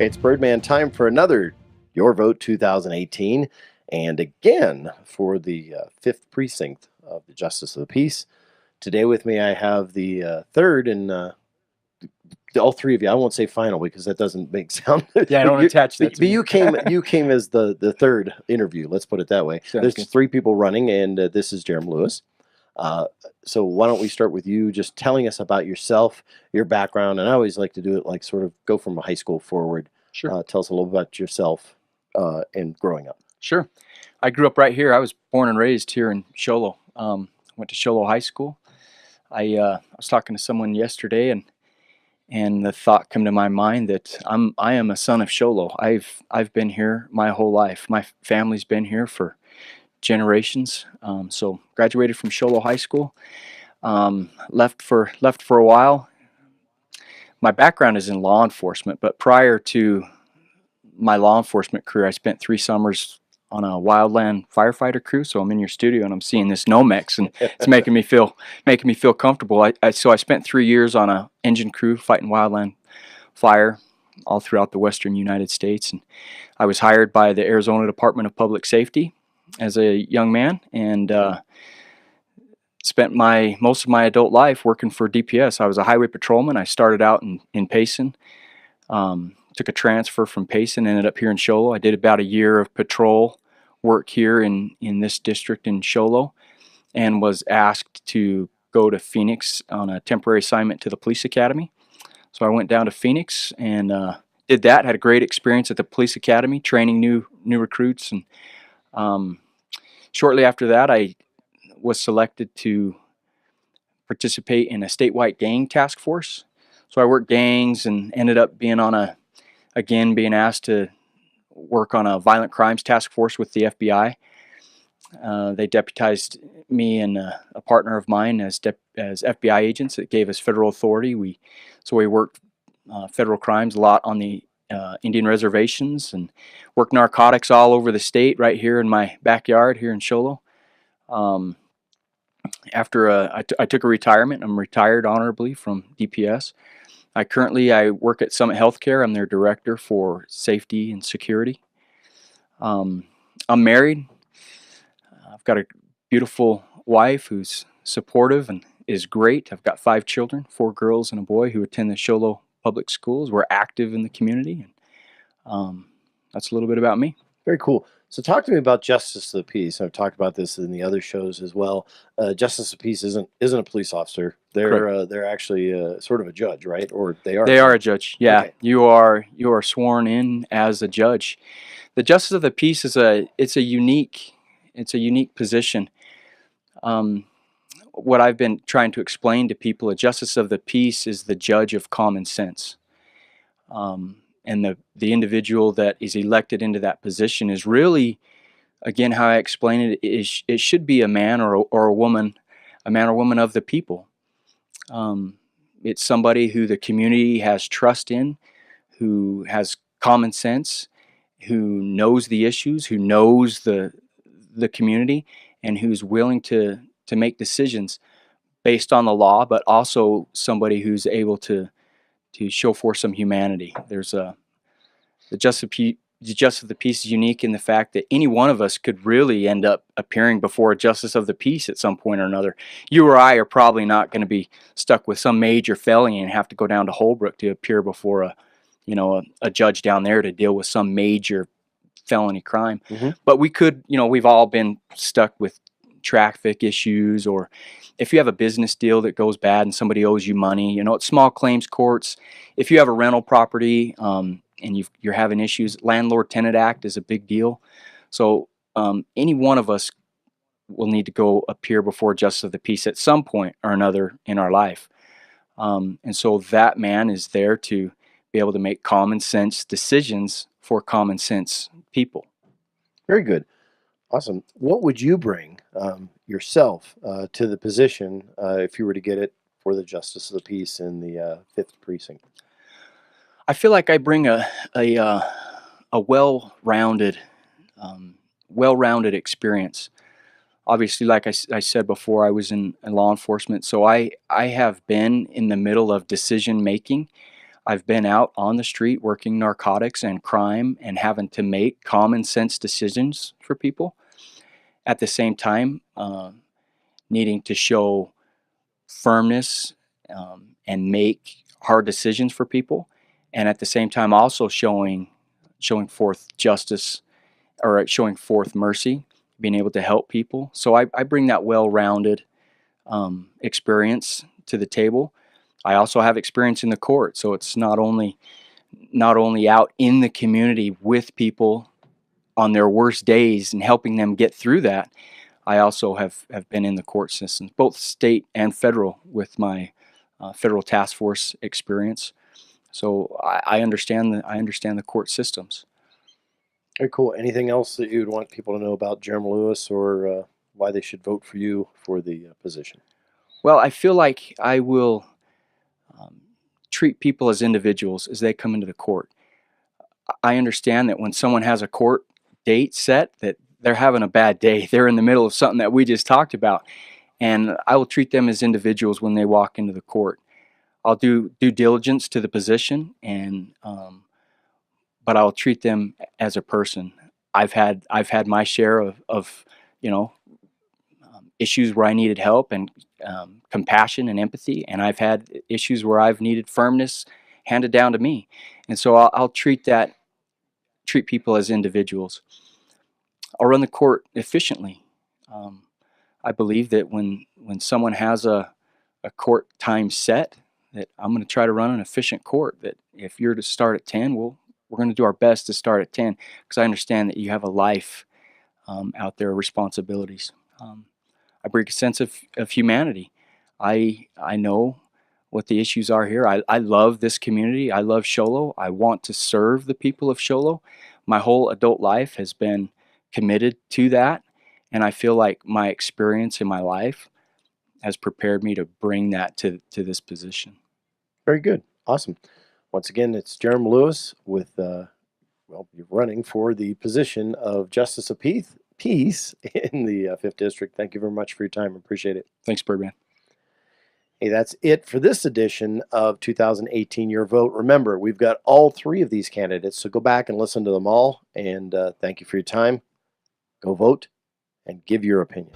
It's Birdman time for another Your Vote 2018, and again for the 5th Precinct of the Justice of the Peace. Today with me I have the third and all three of you. I won't say final because that doesn't make sound. Yeah, I don't attach that to but me. you came as the third interview. Let's put it that way. There's good. 3 people running, and this is Jarom Lewis. So why don't we start with you just telling us about yourself, your background, and I always like to do it like sort of go from high school forward. Sure. Tell us a little about yourself and growing up. Sure. I grew up right here. I was born and raised here in Show Low. Went to Show Low High School. I was talking to someone yesterday, and the thought came to my mind that I am a son of Show Low. I've been here my whole life. My family's been here for generations. So graduated from Show Low High School. Left for a while. My background is in law enforcement, but prior to my law enforcement career, I spent 3 summers on a wildland firefighter crew. So I'm in your studio and I'm seeing this Nomex, and it's making me feel comfortable. So I spent 3 years on a engine crew fighting wildland fire all throughout the western United States, and I was hired by the Arizona Department of Public Safety as a young man, and spent most of my adult life working for DPS. I was a highway patrolman. I started out in Payson. Took a transfer from Payson, ended up here in Show Low. I did about a year of patrol work here in this district in Show Low, and was asked to go to Phoenix on a temporary assignment to the police academy. So I went down to Phoenix and did that. Had a great experience at the police academy, training new recruits. And shortly after that, I was selected to participate in a statewide gang task force. So I worked gangs and ended up being being asked to work on a violent crimes task force with the FBI. They deputized me and a partner of mine as FBI agents. It gave us federal authority. We worked federal crimes a lot on the Indian reservations, and worked narcotics all over the state right here in my backyard here in Show Low. After I took a retirement. I'm retired honorably from DPS. I work at Summit Healthcare. I'm their director for safety and security. I'm married. I've got a beautiful wife who's supportive and is great. I've got 5 children, 4 girls and a boy, who attend the Show Low public schools. We're active in the community, and that's a little bit about me. Very cool. So talk to me about Justice of the Peace. I've talked about this in the other shows as well. Justice of the Peace isn't a police officer. They're actually sort of a judge, right? Or they are. They are a judge. Yeah, okay. You are sworn in as a judge. The Justice of the Peace is a unique position. What I've been trying to explain to people, a Justice of the Peace is the judge of common sense. And the individual that is elected into that position is really, again, how I explain it, it should be a man or a woman, of the people. It's somebody who the community has trust in, who has common sense, who knows the issues, who knows the community, and who's willing to make decisions based on the law, but also somebody who's able to show forth some humanity. The Justice of the Peace is unique in the fact that any one of us could really end up appearing before a Justice of the Peace at some point or another. You or I are probably not going to be stuck with some major felony and have to go down to Holbrook to appear before a judge down there to deal with some major felony crime. Mm-hmm. But we could, we've all been stuck with traffic issues, or if you have a business deal that goes bad and somebody owes you money, it's small claims courts. If you have a rental property and you're having issues, Landlord-Tenant Act is a big deal. So any one of us will need to go appear before Justice of the Peace at some point or another in our life. And so that man is there to be able to make common sense decisions for common sense people. Very good. Awesome. What would you bring yourself to the position if you were to get it for the Justice of the Peace in the 5th Precinct? I feel like I bring a well-rounded experience. Obviously, like I said before, I was in law enforcement, so I have been in the middle of decision making. I've been out on the street working narcotics and crime and having to make common sense decisions for people. At the same time, needing to show firmness and make hard decisions for people, and at the same time also showing forth justice, or showing forth mercy, being able to help people. So I bring that well-rounded experience to the table. I also have experience in the court, so it's not only out in the community with people on their worst days and helping them get through that. I also have been in the court systems, both state and federal, with my federal task force experience. So I understand the court systems. Very cool. Anything else that you'd want people to know about Jarom Lewis, or why they should vote for you for the position? Well, I feel like I will treat people as individuals as they come into the court. I understand that when someone has a court date set, that they're having a bad day. They're in the middle of something that we just talked about. And I will treat them as individuals when they walk into the court. I'll do due diligence to the position, and but I'll treat them as a person. I've had my share of you know issues where I needed help and compassion and empathy, and I've had issues where I've needed firmness handed down to me, and so I'll treat people as individuals. I'll run the court efficiently. I believe that when someone has a court time set, that I'm going to try to run an efficient court. That if you're to start at 10, we're going to do our best to start at 10, because I understand that you have a life out there, responsibilities. I bring a sense of humanity. I know what the issues are here. I love this community. I love Show Low. I want to serve the people of Show Low. My whole adult life has been committed to that, and I feel like my experience in my life has prepared me to bring that to this position. Very good. Awesome. Once again, it's Jarom Lewis with, well, you're running for the position of Justice of Peace in the 5th District. Thank you very much for your time. Appreciate it. Thanks, Birdman. Hey, that's it for this edition of 2018 Your Vote. Remember, we've got all 3 of these candidates, so go back and listen to them all. And thank you for your time. Go vote and give your opinion.